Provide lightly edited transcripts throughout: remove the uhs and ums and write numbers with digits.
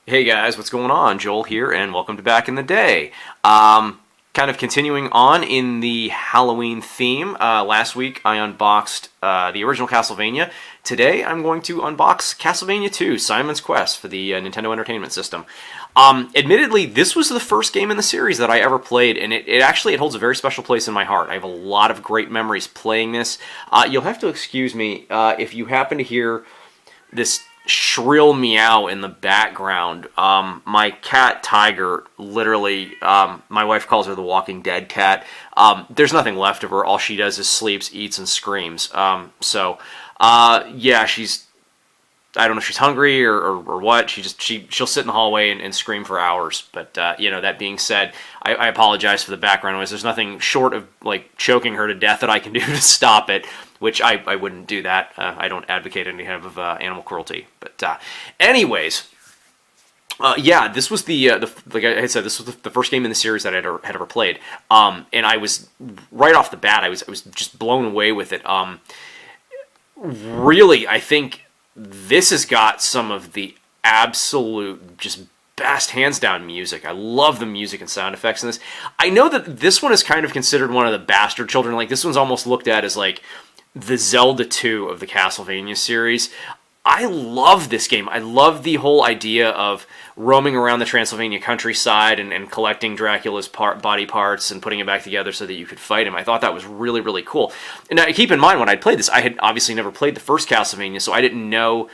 Hey guys, what's going on? Joel here, and welcome to Back in the Day. Kind of continuing on in the Halloween theme. Last week I unboxed the original Castlevania. Today I'm going to unbox Castlevania 2, Simon's Quest for the Nintendo Entertainment System. Admittedly, this was the first game in the series that I ever played, and it holds a very special place in my heart. I have a lot of great memories playing this. You'll have to excuse me if you happen to hear this shrill meow in the background. My cat Tiger, literally, my wife calls her the Walking Dead cat. There's nothing left of her. All she does is sleeps, eats, and screams. Yeah, I don't know if she's hungry or what. She'll sit in the hallway and scream for hours. But that being said, I apologize for the background noise. There's nothing short of like choking her to death that I can do to stop it, which I wouldn't do that. I don't advocate any kind of animal cruelty. But anyways, yeah, this was like I had said, this was the first game in the series that I had ever played. And I was right off the bat, I was just blown away with it. Really, I think this has got some of the absolute just best hands down music. I love the music and sound effects in this. I know that this one is kind of considered one of the bastard children. Like, this one's almost looked at as like the Zelda 2 of the Castlevania series. I love this game. I love the whole idea of roaming around the Transylvania countryside and collecting Dracula's body parts and putting it back together so that you could fight him. I thought that was really, really cool. And now, keep in mind, when I played this, I had obviously never played the first Castlevania, so I didn't know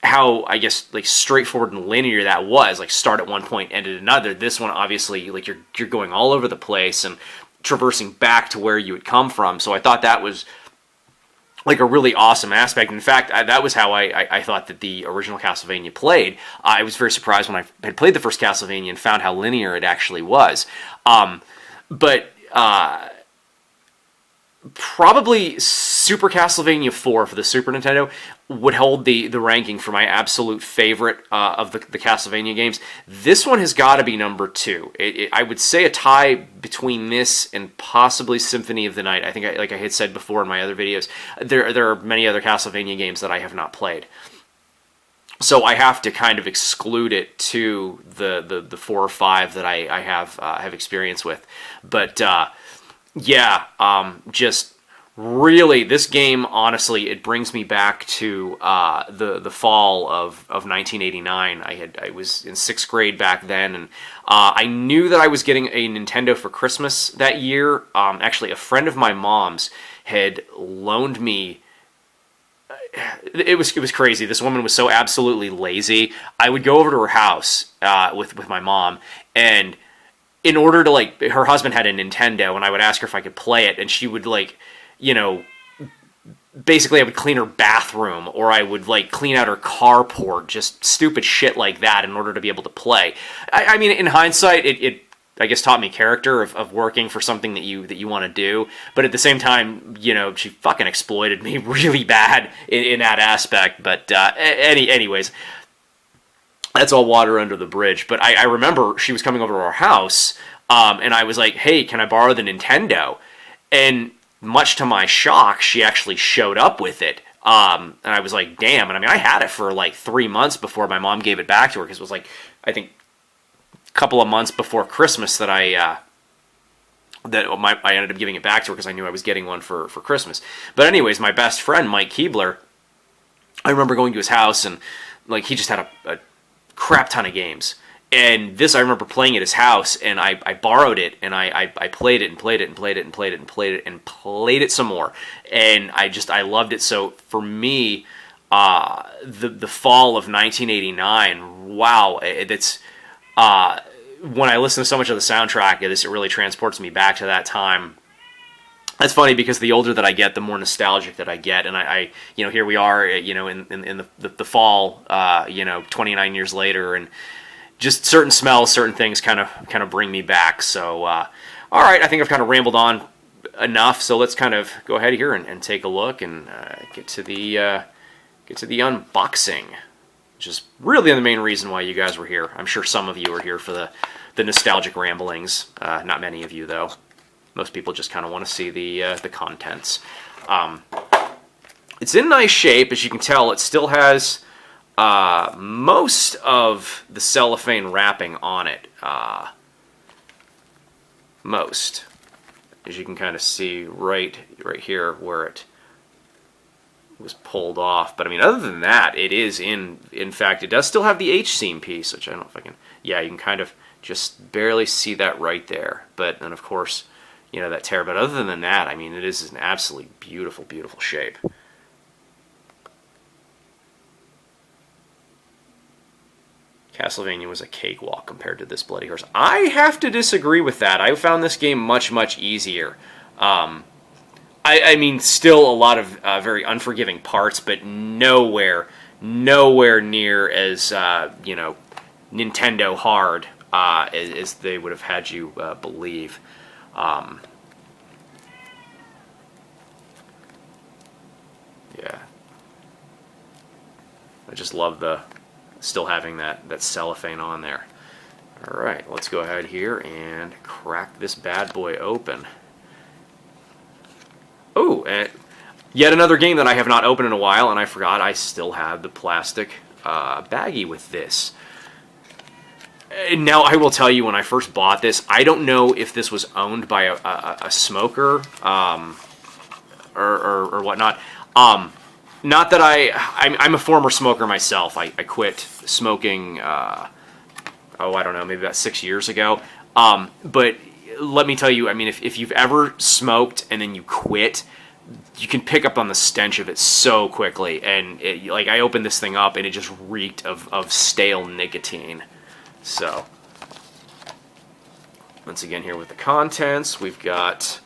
how, I guess, like, straightforward and linear that was. Like, start at one point, end at another. This one, obviously, like, you're going all over the place and traversing back to where you had come from. So I thought that was like a really awesome aspect. In fact, that was how I thought that the original Castlevania played. I was very surprised when I had played the first Castlevania and found how linear it actually was. Probably Super Castlevania 4 for the Super Nintendo would hold the ranking for my absolute favorite of the Castlevania games. This one has got to be number 2. I would say a tie between this and possibly Symphony of the Night. I think, like I had said before in my other videos, there are many other Castlevania games that I have not played. So I have to kind of exclude it to the 4 or 5 that I have experience with. But yeah, just really, this game, honestly, it brings me back to the fall of 1989. I was in 6th grade back then, and I knew that I was getting a Nintendo for Christmas that year. Actually, a friend of my mom's had loaned me. It was crazy. This woman was so absolutely lazy. I would go over to her house with my mom, and in order to, like, her husband had a Nintendo, and I would ask her if I could play it, and she would, like, basically I would clean her bathroom, or I would, like, clean out her carport, just stupid shit like that in order to be able to play. I mean, in hindsight, it I guess taught me character of working for something that you want to do, but at the same time, she fucking exploited me really bad in that aspect. But anyways, that's all water under the bridge. But I remember she was coming over to our house, and I was like, hey, can I borrow the Nintendo? And much to my shock, she actually showed up with it. And I was like, damn. And I mean, I had it for like 3 months before my mom gave it back to her, because it was like, I think, a couple of months before Christmas that I ended up giving it back to her, because I knew I was getting one for Christmas. But anyways, my best friend, Mike Keebler, I remember going to his house, and like, he just had a crap ton of games. And this, I remember playing at his house, and I borrowed it, and I played it and played it and played it and played it and played it and played it some more. And I loved it. So for me, the fall of 1989, wow, it's when I listen to so much of the soundtrack, it really transports me back to that time. That's funny, because the older that I get, the more nostalgic that I get, and I here we are, in the fall, 29 years later, and just certain smells, certain things kind of bring me back. So, all right, I think I've kind of rambled on enough. So let's kind of go ahead here and take a look and get to the unboxing, which is really the main reason why you guys were here. I'm sure some of you are here for the nostalgic ramblings. Not many of you, though. Most people just kind of want to see the contents. It's in nice shape, as you can tell. It still has most of the cellophane wrapping on it, most, as you can kind of see right here where it was pulled off. But I mean, other than that, it is in fact, it does still have the H-seam piece, which I don't know if I can, yeah, you can kind of just barely see that right there. But then, of course, you know, that tear. But other than that, I mean, it is an absolutely beautiful, beautiful shape. Castlvania was a cakewalk compared to this Bloody Horse. I have to disagree with that. I found this game much, much easier. I mean, still a lot of very unforgiving parts, but nowhere near as, you know, Nintendo hard as they would have had you believe. Yeah. I just love the still having that cellophane on there. All right, let's go ahead here and crack this bad boy open. Oh, and yet another game that I have not opened in a while, and I forgot I still have the plastic baggie with this. And now, I will tell you, when I first bought this, I don't know if this was owned by a smoker or whatnot. Not that I'm a former smoker myself. I quit smoking, oh, I don't know, maybe about 6 years ago. But let me tell you, I mean, if you've ever smoked and then you quit, you can pick up on the stench of it so quickly. And like, I opened this thing up and it just reeked of stale nicotine. So, once again here with the contents, we've got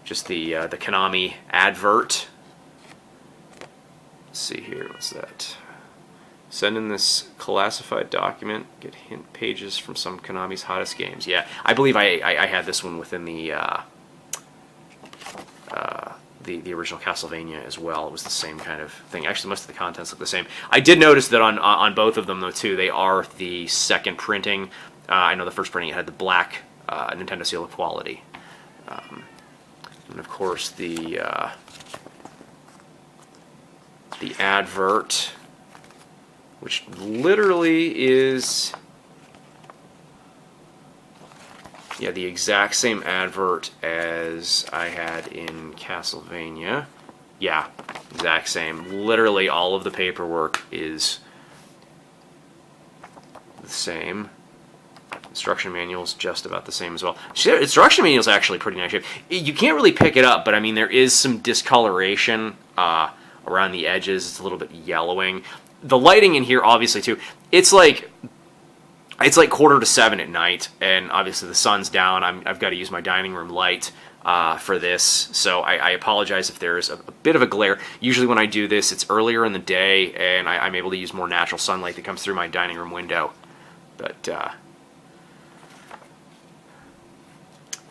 just the Konami advert. Let's see here, what's that? Send in this classified document, get hint pages from some Konami's hottest games. Yeah, I believe I had this one within the original Castlvania as well. It was the same kind of thing. Actually, most of the contents look the same. I did notice that on both of them, though, too, they are the second printing. I know the first printing, it had the black Nintendo seal of quality. And of course, the advert, which literally is, yeah, the exact same advert as I had in Castlvania. Yeah, exact same. Literally all of the paperwork is the same. Instruction manual's just about the same as well. Instruction manual's actually pretty nice shape. You can't really pick it up, but I mean, there is some discoloration around the edges. It's a little bit yellowing. The lighting in here, obviously, too, it's like 6:45 at night, and obviously the sun's down. I've got to use my dining room light for this, so I apologize if there's a bit of a glare. Usually when I do this, it's earlier in the day, and I'm able to use more natural sunlight that comes through my dining room window. But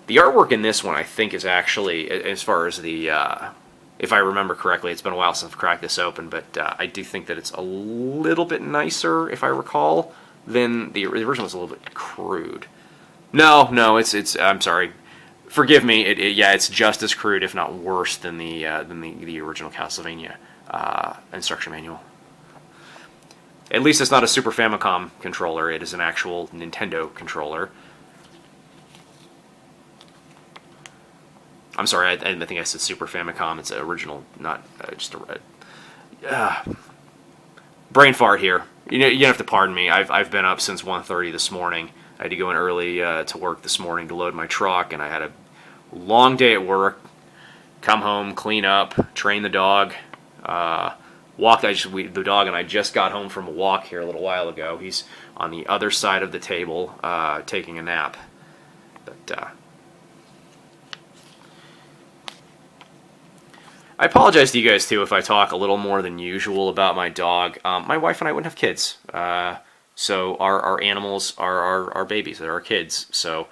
the artwork in this one, I think, is actually, as far as the, if I remember correctly, it's been a while since I've cracked this open, but I do think that it's a little bit nicer, if I recall, than the original was a little bit crude. No, it's I'm sorry. Forgive me. Yeah, it's just as crude, if not worse, than the original Castlevania instruction manual. At least it's not a Super Famicom controller. It is an actual Nintendo controller. I'm sorry, I think I said Super Famicom. It's original, not just a brain fart here. You have to pardon me. I've been up since 1:30 this morning. I had to go in early to work this morning to load my truck, and I had a long day at work. Come home, clean up, train the dog, walk. The dog and I just got home from a walk here a little while ago. He's on the other side of the table taking a nap. But I apologize to you guys, too, if I talk a little more than usual about my dog. My wife and I wouldn't have kids, so our animals are our babies. They're our kids. So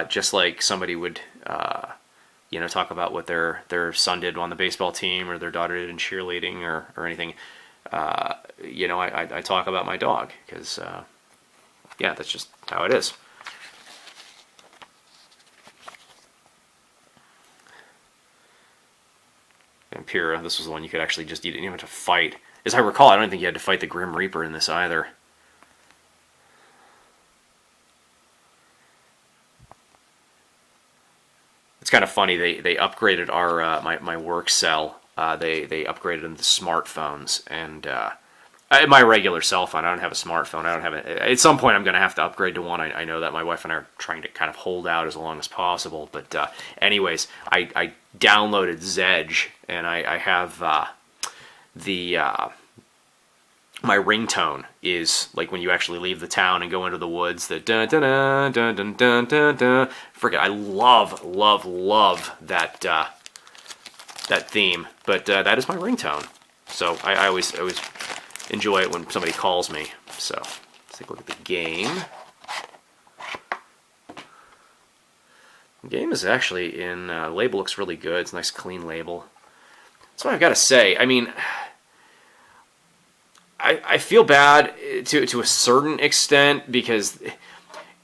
just like somebody would, talk about what their son did on the baseball team or their daughter did in cheerleading or anything, I talk about my dog because, yeah, that's just how it is. Vampira. This was the one you could actually just, you didn't even have to fight. As I recall, I don't think you had to fight the Grim Reaper in this either. It's kind of funny, they upgraded our my work cell. They upgraded them to smartphones, and my regular cell phone. I don't have a smartphone. I don't have it. At some point, I'm going to have to upgrade to one. I know that my wife and I are trying to kind of hold out as long as possible. But anyways, I downloaded Zedge, and I have my ringtone is like when you actually leave the town and go into the woods. The dun dun dun dun dun dun dun dun. Forget. I love that that theme. But that is my ringtone. So I always enjoy it when somebody calls me. So let's take a look at the game. The game is actually in label looks really good. It's a nice clean label. That's what I've got to say. I mean, I feel bad to a certain extent because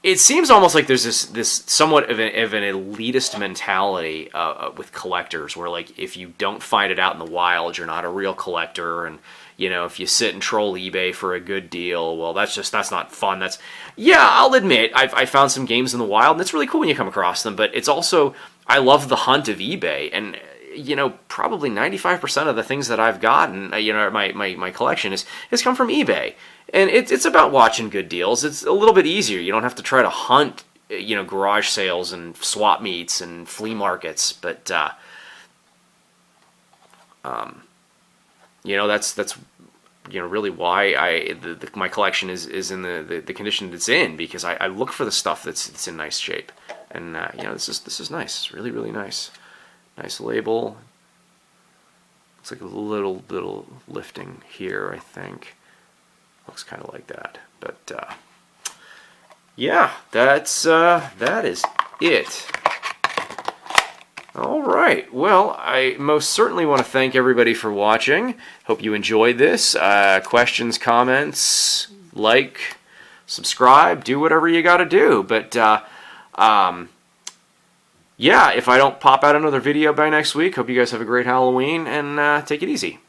it seems almost like there's this somewhat of an elitist mentality with collectors, where like if you don't find it out in the wild, you're not a real collector, and you know, if you sit and troll eBay for a good deal, well, that's not fun. Yeah, I'll admit I found some games in the wild, and it's really cool when you come across them, but it's also, I love the hunt of eBay, and you know, probably 95% of the things that I've gotten, you know, my collection has come from eBay. And it's about watching good deals. It's a little bit easier. You don't have to try to hunt, you know, garage sales and swap meets and flea markets. But, you know, that's you know, really why my collection is in the condition it's in, because I look for the stuff that's in nice shape. And, you know, this is nice. It's really, really nice. Nice label. Looks like a little lifting here, I think. Looks kind of like that. But yeah, that is it. All right. Well, I most certainly want to thank everybody for watching. Hope you enjoyed this. Questions, comments, like, subscribe, do whatever you got to do. But yeah, if I don't pop out another video by next week, hope you guys have a great Halloween, and take it easy.